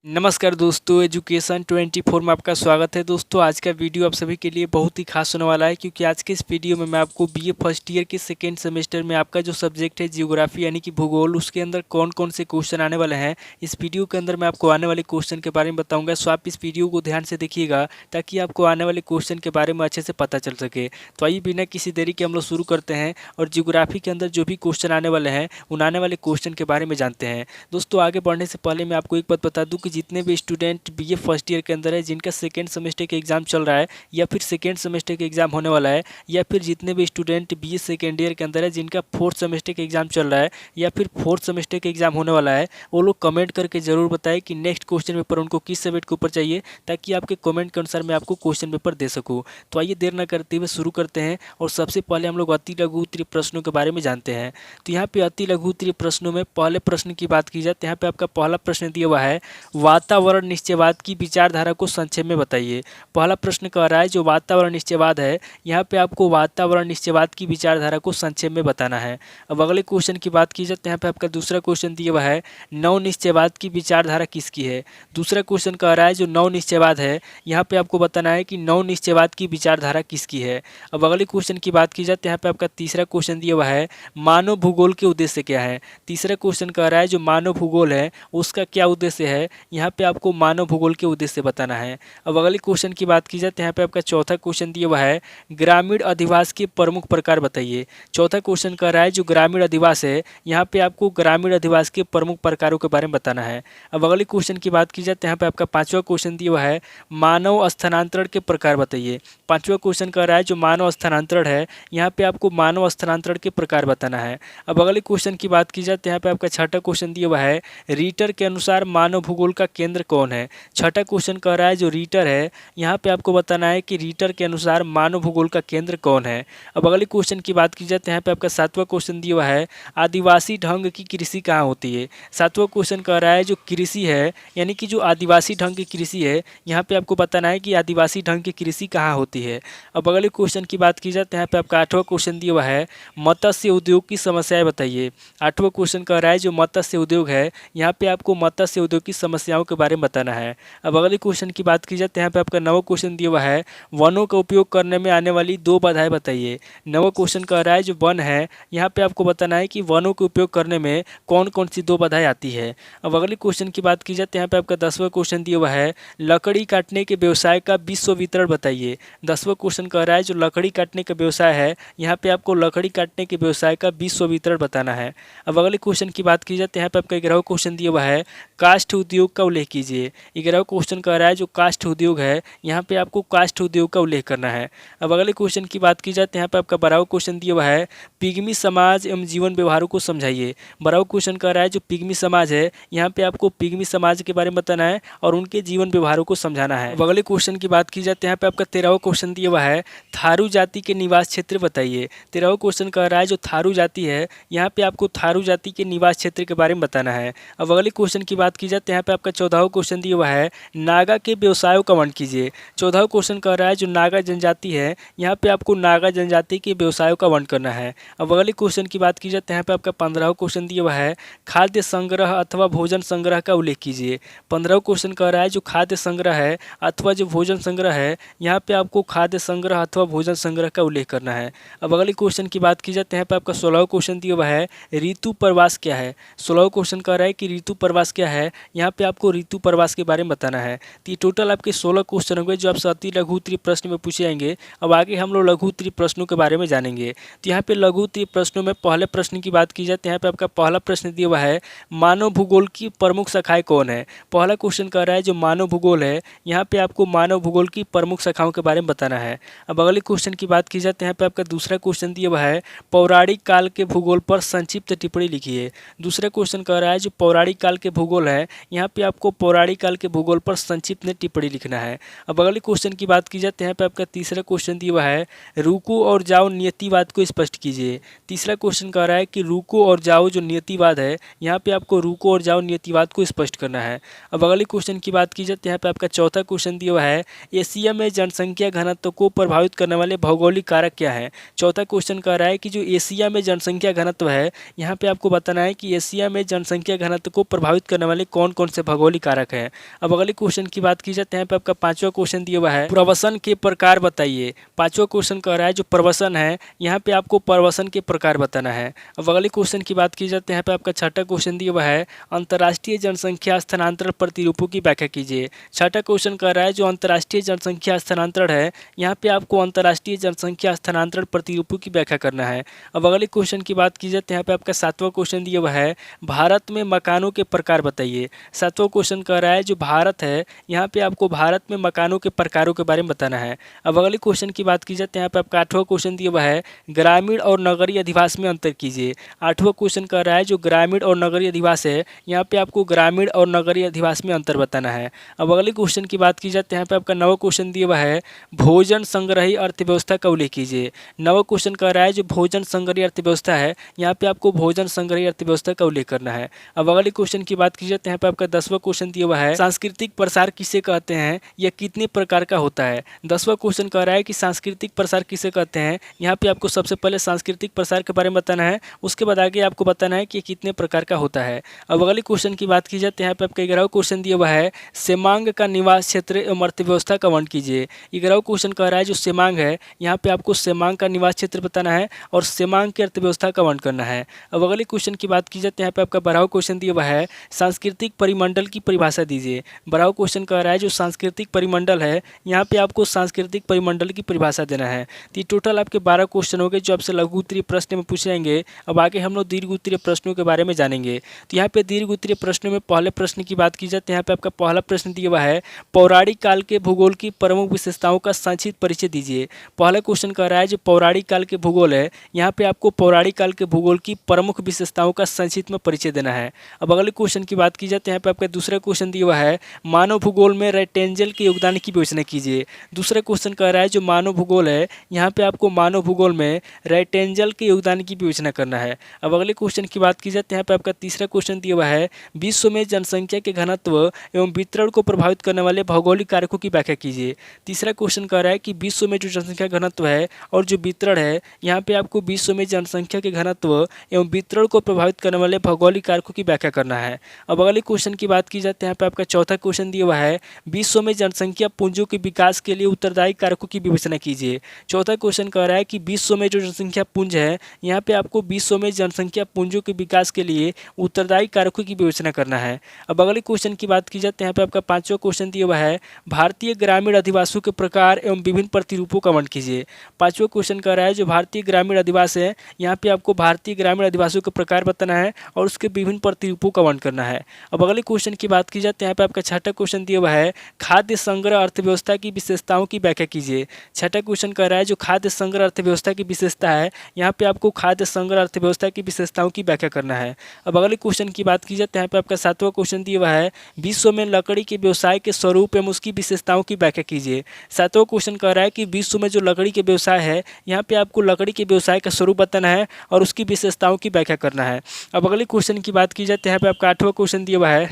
नमस्कार दोस्तों, एजुकेशन 24 में आपका स्वागत है। दोस्तों, आज का वीडियो आप सभी के लिए बहुत ही खास होने वाला है, क्योंकि आज के इस वीडियो में मैं आपको बीए फर्स्ट ईयर के सेकेंड सेमेस्टर में आपका जो सब्जेक्ट है जियोग्राफी यानी कि भूगोल, उसके अंदर कौन कौन से क्वेश्चन आने वाले हैं। इस वीडियो के अंदर मैं आपको आने वाले क्वेश्चन के बारे में बताऊँगा, सो आप इस वीडियो को ध्यान से देखिएगा ताकि आपको आने वाले क्वेश्चन के बारे में अच्छे से पता चल सके। तो आइए बिना किसी देरी के हम लोग शुरू करते हैं और जियोग्राफी के अंदर जो भी क्वेश्चन आने वाले हैं उन आने वाले क्वेश्चन के बारे में जानते हैं। दोस्तों, आगे बढ़ने से पहले मैं आपको एक बात बता दूं कि जितने भी स्टूडेंट बीए फर्स्ट ईयर के अंदर है, जिनका सेकेंड सेमेस्टर के एग्जाम चल रहा है या फिर सेकेंड सेमेस्टर के एग्जाम होने वाला है, या फिर जितने भी स्टूडेंट बीए सेकेंड ईयर के अंदर है जिनका फोर्थ सेमेस्टर के एग्जाम चल रहा है या फिर फोर्थ सेमेस्टर के एग्जाम होने वाला है, वो लोग कमेंट करके जरूर बताएं कि नेक्स्ट क्वेश्चन पेपर उनको किस सब्जेक्ट के ऊपर चाहिए, ताकि आपके कमेंट के अनुसार मैं आपको क्वेश्चन पेपर दे सकूँ। तो आइए देर न करते हुए शुरू करते हैं और सबसे पहले हम लोग अति लघु उत्तरीय प्रश्नों के बारे में जानते हैं। तो यहाँ पे अति लघु उत्तरीय प्रश्नों में पहले प्रश्न की बात की जाए तो यहाँ पे आपका पहला प्रश्न दिया हुआ है, वातावरण निश्चयवाद की विचारधारा को संक्षेप में बताइए। पहला प्रश्न कह रहा है जो वातावरण निश्चयवाद है, यहाँ पे आपको वातावरण निश्चयवाद की विचारधारा को संक्षेप में बताना है। अब अगले क्वेश्चन की बात की जाए तो यहाँ पे आपका दूसरा क्वेश्चन दिया हुआ है, नव निश्चयवाद की विचारधारा किसकी है। दूसरा क्वेश्चन कह रहा है जो नव निश्चयवाद है, यहाँ पे आपको बताना है कि नव निश्चयवाद की विचारधारा किसकी है। अब अगले क्वेश्चन की बात की जाए तो यहाँ पे आपका तीसरा क्वेश्चन दिया हुआ है, मानव भूगोल के उद्देश्य क्या है। तीसरा क्वेश्चन कह रहा है जो मानव भूगोल है उसका क्या उद्देश्य है, यहाँ पे आपको मानव भूगोल के उद्देश्य बताना है। अब अगले क्वेश्चन की बात की जाए तो यहाँ पे आपका चौथा क्वेश्चन दिया हुआ है, ग्रामीण अधिवास के प्रमुख प्रकार बताइए। चौथा क्वेश्चन कह रहा है जो ग्रामीण अधिवास है, यहाँ पे आपको ग्रामीण अधिवास के प्रमुख प्रकारों के बारे में बताना है। अब अगले क्वेश्चन की बात की जाए तो यहाँ पे आपका पांचवा क्वेश्चन दिया हुआ है, मानव स्थानांतरण के प्रकार बताइए। पांचवा क्वेश्चन कह रहा है जो मानव स्थानांतरण है, यहाँ पे आपको मानव स्थानांतरण के प्रकार बताना है। अब अगले क्वेश्चन की बात की जाए तो यहाँ पे आपका छठा क्वेश्चन दिया हुआ है, रीटर के अनुसार मानव भूगोल का केंद्र कौन है। छठा क्वेश्चन कह रहा है जो रीटर है, यहाँ पे आपको बताना है कि रीटर के अनुसार मानव भूगोल का केंद्र कौन है। अब अगले क्वेश्चन की बात की जाए तो यहाँ पे आपका सातवां क्वेश्चन दिया हुआ है, आदिवासी ढंग की कृषि कहाँ होती है। सातवां क्वेश्चन कह रहा है जो कृषि है यानी कि जो आदिवासी ढंग की कृषि है, यहाँ पे आपको बताना है कि आदिवासी ढंग की कृषि कहाँ होती है। अब अगले क्वेश्चन की बात की जाए तो यहाँ पे आपका आठवां क्वेश्चन दिया हुआ है, मत्स्य उद्योग की समस्याएं बताइए। आठवां क्वेश्चन कह रहा है जो मत्स्य उद्योग है, यहाँ पे आपको मत्स्य उद्योग की समस्याओं के बारे में बताना है। अब अगले क्वेश्चन की बात की जाए तो यहाँ पे आपका नवा क्वेश्चन दिया हुआ है, वनों का उपयोग करने में आने वाली दो बाधाएं बताइए। नवा क्वेश्चन कह रहा है जो वन है, यहाँ पे आपको बताना है कि वनों के उपयोग करने में कौन कौन सी दो बाधाएं आती है। अब अगले क्वेश्चन की बात की जाए तो यहाँ पे आपका 10वां क्वेश्चन दिया हुआ है, लकड़ी काटने के व्यवसाय का विश्व वितरण बताइए। 10वां क्वेश्चन कह रहा है जो लकड़ी काटने का व्यवसाय है, यहाँ पे आपको लकड़ी काटने के व्यवसाय का विश्व वितरण बताना है। अब अगले क्वेश्चन की बात की जाए तो यहाँ पे आपका 11वां क्वेश्चन दिया हुआ है, काष्ठ उद्योग का उल्लेख कीजिए। 11वां क्वेश्चन कह रहा है जो काष्ठ उद्योग है, यहाँ पे आपको काष्ठ उद्योग का उल्लेख करना है। अब अगले क्वेश्चन की बात की जाए तो यहाँ पे आपका 12वां क्वेश्चन दिया हुआ है, पिग्मी समाज एवं जीवन व्यवहारों को समझाइए। 12वां क्वेश्चन कह रहा है जो पिग्मी समाज है, यहाँ पे आपको पिग्मी समाज के बारे में बताना है और उनके जीवन व्यवहारों को समझाना है। अब अगले क्वेश्चन की बात की जाए तो यहाँ पे आपका 13वां क्वेश्चन दिया हुआ है, थारू जाति के निवास क्षेत्र बताइए। 13वां क्वेश्चन कह रहा है जो थारू जाति है, यहाँ पे आपको थारू जाति के निवास क्षेत्र के बारे में बताना है। अब अगले क्वेश्चन की बात की जाए तो यहाँ पे आपका 14वां क्वेश्चन दिया हुआ है, नागा के व्यवसायों का वर्णन कीजिए। 14वां क्वेश्चन कह रहा है जो नागा जनजाति है, यहाँ पे आपको नागा जनजाति के व्यवसायों का वर्णन करना है। अब अगले क्वेश्चन की बात की जाए तो यहाँ पे आपका 15वां क्वेश्चन दिया हुआ है, खाद्य संग्रह अथवा भोजन संग्रह का उल्लेख कीजिए। 15वां क्वेश्चन कह रहा है जो खाद्य संग्रह है अथवा जो भोजन संग्रह है, यहाँ पे आपको खाद्य संग्रह अथवा भोजन संग्रह का उल्लेख करना है। अब अगले क्वेश्चन की बात की जाए तो यहाँ पे आपका 16वां क्वेश्चन दिया हुआ है, ऋतु प्रवास क्या है। 16वां क्वेश्चन कह रहा है कि ऋतु प्रवास क्या है, यहाँ पे आपको ऋतु प्रवास के बारे में बताना है। तो ये टोटल आपके 16 क्वेश्चन होंगे जो आपसे अति लघु उत्तरीय प्रश्न में पूछे जाएंगे। अब आगे हम लोग लघु उत्तरीय प्रश्नों के बारे में जानेंगे। तो यहाँ पे लघु उत्तरीय प्रश्नों में पहले प्रश्न की बात की जाए तो यहाँ पे आपका पहला प्रश्न दिया हुआ है, मानव भूगोल की प्रमुख शाखाएं कौन है। पहला क्वेश्चन कह रहा है जो मानव भूगोल है, यहाँ पे आपको मानव भूगोल की प्रमुख शाखाओं के बारे में बताना है। अब अगले क्वेश्चन की बात की जाए तो यहाँ पे आपका दूसरा क्वेश्चन दिया हुआ है, पौराणिक काल के भूगोल पर संक्षिप्त टिप्पणी लिखिए। दूसरा क्वेश्चन कह रहा है जो पौराणिक काल के भूगोल है, यहाँ पे आपको पौराणिक काल के भूगोल पर संक्षिप्त में टिप्पणी लिखना है। अब अगले क्वेश्चन की बात की जाए तो यहाँ पे आपका तीसरा क्वेश्चन दिया हुआ है, रुको और जाओ नियतिवाद को स्पष्ट कीजिए। तीसरा क्वेश्चन कह रहा है कि रुको और जाओ जो नियतिवाद है, यहाँ पे आपको रुको और जाओ नियतिवाद को स्पष्ट करना है। अब अगले क्वेश्चन की बात की जाए तो यहाँ पे आपका चौथा क्वेश्चन दिया हुआ है, एशिया में जनसंख्या घनत्व को प्रभावित करने वाले भौगोलिक कारक क्या है। चौथा क्वेश्चन कह रहा है कि जो एशिया में जनसंख्या घनत्व है, यहाँ पे आपको बताना है कि एशिया में जनसंख्या घनत्व को प्रभावित करने वाले कौन कौन से भौगोलिक कारक है। अब अगले क्वेश्चन की बात की जाए तो यहाँ पे आपका पांचवा क्वेश्चन दिया हुआ है, प्रवसन के प्रकार बताइए। पांचवा क्वेश्चन कह रहा है जो प्रवसन है यहाँ पे आपको प्रवसन के प्रकार बताना है। अब अगले क्वेश्चन की बात की जाए तो यहाँ पे आपका छठा क्वेश्चन दिया हुआ है, अंतर्राष्ट्रीय जनसंख्या स्थानांतरण प्रतिरूपों की व्याख्या कीजिए। छठा क्वेश्चन कह रहा है जो अंतर्राष्ट्रीय जनसंख्या स्थानांतरण है यहाँ पे आपको अंतर्राष्ट्रीय जनसंख्या स्थानांतरण प्रतिरूपों की व्याख्या करना है। अब अगले क्वेश्चन की बात की जाए तो यहाँ पे आपका सातवां क्वेश्चन दिया हुआ है, भारत में मकानों के प्रकार बताइए। सातवां क्वेश्चन कह रहा है जो भारत है यहाँ पे आपको भारत में मकानों के प्रकारों के बारे में बताना है। अब अगले क्वेश्चन की बात की जाए तो यहाँ पे आपका आठवां क्वेश्चन दिया हुआ है, ग्रामीण और नगरीय अधिवास में अंतर कीजिए। आठवां क्वेश्चन कह रहा है जो ग्रामीण और नगरीय अधिवास है यहाँ पे आपको ग्रामीण और नगरीय अधिवास में अंतर बताना है। अब अगले क्वेश्चन की बात की जाए तो यहाँ पे आपका नवा क्वेश्चन दिया हुआ है, भोजन संग्रही अर्थव्यवस्था का उल्लेख कीजिए। नवा क्वेश्चन कह रहा है जो भोजन संग्रही अर्थव्यवस्था है यहाँ पे आपको भोजन संग्रही अर्थव्यवस्था का उल्लेख करना है। अब अगले क्वेश्चन की बात की जाए तो यहाँ पे आपका 10वां क्वेश्चन दिया हुआ है, सांस्कृतिक प्रसार किसे कहते हैं, यह कितने प्रकार का होता है। 10वां क्वेश्चन कह रहा है कि सांस्कृतिक प्रसार किसे कहते हैं। यहाँ पे आपको सबसे पहले सांस्कृतिक प्रसार के बारे में बताना है, उसके बाद आगे आपको बताना है कि कितने प्रकार का होता है। अब अगले क्वेश्चन की बात की जाए तो यहाँ पे आपका 11वां क्वेश्चन दिया हुआ है, सेमांग का निवास क्षेत्र एवं अर्थव्यवस्था का वर्णन कीजिए। 11वां क्वेश्चन कह रहा है जो सेमांग है यहाँ पे आपको सेमांग का निवास क्षेत्र बताना है और सेमांग की अर्थव्यवस्था का वर्णन करना है। अब अगले क्वेश्चन की बात की जाए तो यहाँ पे आपका 12वां क्वेश्चन दिया हुआ है, सांस्कृतिक परिमंडल की परिभाषा दीजिए। 12वां क्वेश्चन कह रहा है जो सांस्कृतिक परिमंडल है यहाँ पे आपको सांस्कृतिक परिमंडल की परिभाषा देना है। तो टोटल आपके 12 क्वेश्चन हो गए जो आपसे लघु उत्तरीय प्रश्न में पूछ जाएंगे। अब आगे हम लोग दीर्घ उत्तरीय प्रश्नों के बारे में जानेंगे। तो यहाँ पे दीर्घ उत्तरीय प्रश्नों में पहले प्रश्न की बात की जाए तो यहाँ पे आपका पहला प्रश्न दिया हुआ है, पौराणिक काल के भूगोल की प्रमुख विशेषताओं का संक्षिप्त परिचय दीजिए। पहला क्वेश्चन कह रहा है जो पौराणिक काल के भूगोल है यहाँ पे आपको पौराणिक काल के भूगोल की प्रमुख विशेषताओं का संक्षिप्त में परिचय देना है। अब अगले क्वेश्चन की बात की जाए तो यहाँ पे आपका दूसरा क्वेश्चन दिया हुआ है, मानव भूगोल में रेक्टेंगल के योगदान की विवेचना कीजिए। दूसरा क्वेश्चन कह रहा है जो मानव भूगोल है यहाँ पे आपको मानव भूगोल में रेक्टेंगल के योगदान की विवेचना करना है। अब अगले क्वेश्चन की बात की जाए तो यहाँ पे आपका तीसरा क्वेश्चन दिया हुआ है, विश्व में जनसंख्या के घनत्व एवं वितरण को प्रभावित करने वाले भौगोलिक कारकों की व्याख्या कीजिए। तीसरा क्वेश्चन कह रहा है कि विश्व में जो जनसंख्या घनत्व है और जो वितरण है यहाँ पे आपको विश्व में जनसंख्या के घनत्व एवं वितरण को प्रभावित करने वाले भौगोलिक कारकों की व्याख्या करना है। अब अगले क्वेश्चन की बात की जाए तो यहाँ पे आपका चौथा क्वेश्चन दिया हुआ है, विश्व में जनसंख्या पुंजों के विकास के लिए उत्तरदायी कारकों की विवेचना कीजिए। चौथा क्वेश्चन कह रहा है कि विश्व में जो जनसंख्या पुंज है यहाँ पे आपको विश्व में जनसंख्या पुंजों के विकास के लिए उत्तरदायी कारकों की विवेचना करना है। अब अगले क्वेश्चन की बात की जाए तो यहाँ पे आपका पांचवा क्वेश्चन दिया हुआ है, भारतीय ग्रामीण अधिवासियों के प्रकार एवं विभिन्न प्रतिरूपों का वर्णन कीजिए। पांचवा क्वेश्चन कह रहा है जो भारतीय ग्रामीण अधिवास है यहाँ पे आपको भारतीय ग्रामीण अधिवासियों के प्रकार बताना है और उसके विभिन्न प्रतिरूपों का वर्णन करना है। अब अगले क्वेश्चन की बात की जाए तो यहाँ पे आपका छठा क्वेश्चन दिया हुआ है, खाद्य संग्रह अर्थव्यवस्था की विशेषताओं की व्याख्या कीजिए। छठा क्वेश्चन कह रहा है जो खाद्य संग्रह अर्थव्यवस्था की विशेषता है यहाँ पे आपको खाद्य संग्रह अर्थव्यवस्था की विशेषताओं की व्याख्या करना है। अब अगले क्वेश्चन की बात की जाए तो यहाँ पे आपका सातवां क्वेश्चन दिया हुआ है, विश्व में लकड़ी के व्यवसाय के स्वरूप एवं उसकी विशेषताओं की व्याख्या कीजिए। सातवां क्वेश्चन कह रहा है कि विश्व में जो लकड़ी के व्यवसाय है यहाँ पे आपको लकड़ी के व्यवसाय का स्वरूप बताना है और उसकी विशेषताओं की व्याख्या करना है। अब अगले क्वेश्चन की बात की जाए तो यहाँ पे आपका आठवां क्वेश्चन दिया हुआ है,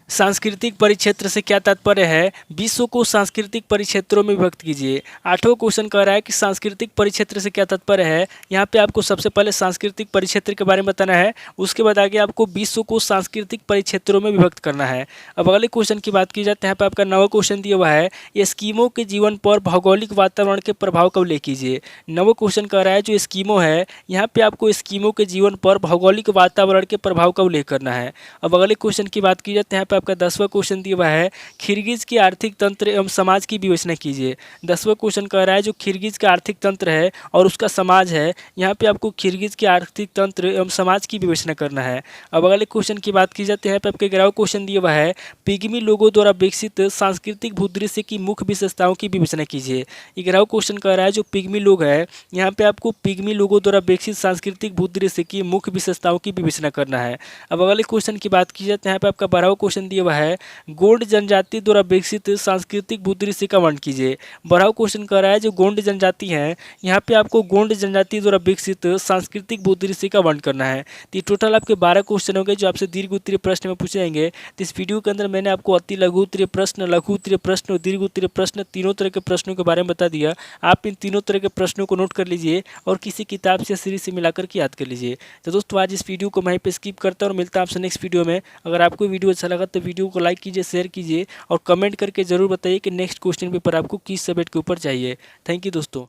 सांस्कृतिक परिक्षेत्र से क्या तात्पर्य है, विश्व को सांस्कृतिक परिक्षेत्रों में विभक्त कीजिए। आठवां क्वेश्चन कह रहा है कि सांस्कृतिक परिक्षेत्र से क्या तात्पर्य है, यहाँ पे आपको सबसे पहले सांस्कृतिक परिक्षेत्र के बारे में बताना है, उसके बाद आगे आपको विश्व को सांस्कृतिक परिक्षेत्रों में विभक्त करना है। अब अगले क्वेश्चन की बात की जाए तो यहाँ पे आपका नवा क्वेश्चन दिया हुआ है, एस्किमो के जीवन पर भौगोलिक वातावरण के प्रभाव का उल्लेख कीजिए। नवा क्वेश्चन कह रहा है जो एस्किमो है यहाँ पे आपको एस्किमो के जीवन पर भौगोलिक वातावरण के प्रभाव का उल्लेख करना है। अब अगले क्वेश्चन की बात की जाए तो यहाँ पे आपका 10वां क्वेश्चन दिया हुआ है, किर्गिज के आर्थिक तंत्र एवं समाज की विवेचना कीजिए। 10वां क्वेश्चन कह रहा है जो किर्गिज का आर्थिक तंत्र है और उसका समाज है यहाँ पे आपको किर्गिज के आर्थिक तंत्र एवं समाज की विवेचना करना है। अब अगले क्वेश्चन की बात की जाए तो यहाँ पे आपके 11वां क्वेश्चन दिया हुआ है, पिग्मी लोगों द्वारा विकसित सांस्कृतिक भूदृश्य की मुख्य विशेषताओं की विवेचना कीजिए। 11वां क्वेश्चन कह रहा है जो पिग्मी लोग है यहाँ पे आपको पिग्मी लोगों द्वारा विकसित सांस्कृतिक भूदृश्य की मुख्य विशेषताओं की विवेचना करना है। अब अगले क्वेश्चन की बात की जाए तो यहाँ पे आपका 12वां क्वेश्चन दिया हुआ है गोंड जनजाति द्वारा विकसित सांस्कृतिक भूदृश्य का वर्णन कीजिए। 12वां क्वेश्चन कह रहा है जो गोंड जनजाति है, यहाँ पे आपको गोंड जनजाति द्वारा विकसित सांस्कृतिक भूदृश्य का वर्णन करना है। तो ये टोटल आपके 12 क्वेश्चन होंगे जो आपसे दीर्घ उत्तरीय प्रश्न में पूछे जाएंगे। तो इस वीडियो के अंदर मैंने आपको अति लघु उत्तरीय प्रश्न, लघु उत्तरीय प्रश्न और दीर्घ उत्तरीय प्रश्न तीनों तरह के प्रश्नों के बारे में बता दिया। आप इन तीनों तरह के प्रश्नों को नोट कर लीजिए और किसी किताब से सीरीज से मिलाकर के याद कर लीजिए। तो दोस्तों आज इस वीडियो को वहीं पे स्किप करता हूं और मिलता है आपसे नेक्स्ट वीडियो में। अगर आपको वीडियो अच्छा लगा तो वीडियो को लाइक कीजिए, शेयर कीजिए और कमेंट करके जरूर बताइए कि नेक्स्ट क्वेश्चन पेपर आपको किस सब्जेक्ट के ऊपर चाहिए। थैंक यू दोस्तों।